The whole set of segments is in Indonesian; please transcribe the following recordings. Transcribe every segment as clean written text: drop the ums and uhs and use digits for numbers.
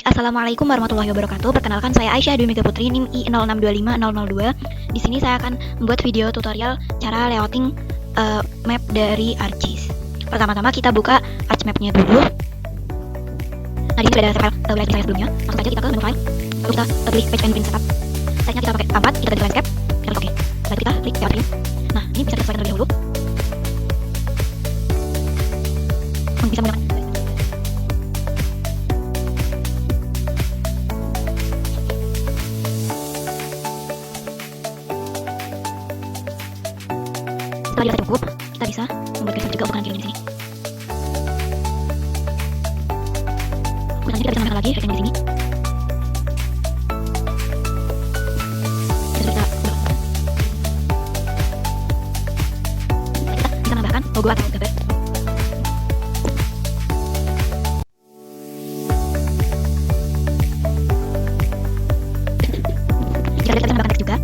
Assalamualaikum warahmatullahi wabarakatuh. Perkenalkan saya Aisyah Dwi Mega Putri NIM I06250002. Di sini saya akan membuat video tutorial cara layouting map dari ArcGIS. Pertama-tama kita buka ArcMap-nya dulu. Nah, di sini sudah ada file wilayah saya sebelumnya. Langsung saja kita ke menu file. Lalu kita pilih Page and Print Setup. Setnya kita pakai A4, kita ganti landscape. Kita klik OK. Setelah kita klik layout print. Nah, ini bisa kita sesuaikan terlebih dahulu. Bisa menggunakan setelah dirasa cukup, kita bisa membuat garis juga untuk kanan kiri di sini. Selanjutnya kita bisa menambahkan lagi garis di sini. Kita bisa menambahkan logo atau gambar. Jika kita bisa menambahkan teks juga.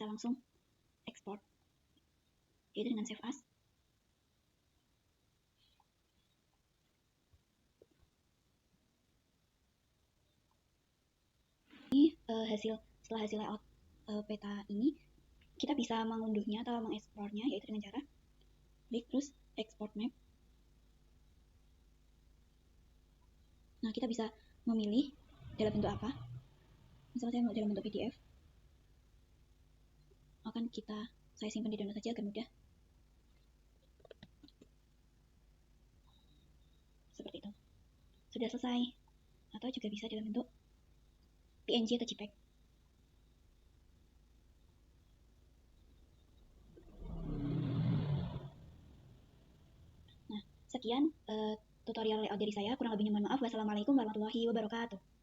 bisa langsung export, yaitu dengan save as. Ini setelah hasil layout peta ini, kita bisa mengunduhnya atau mengekspornya, yaitu dengan cara klik terus export map. Nah, kita bisa memilih dalam bentuk apa. Misalnya saya mau dalam bentuk PDF, saya simpan di download saja agar mudah. Seperti itu. Sudah selesai. Atau juga bisa dalam bentuk PNG atau JPEG. Nah, sekian tutorial layout dari saya. Kurang lebihnya mohon maaf. Wassalamualaikum warahmatullahi wabarakatuh.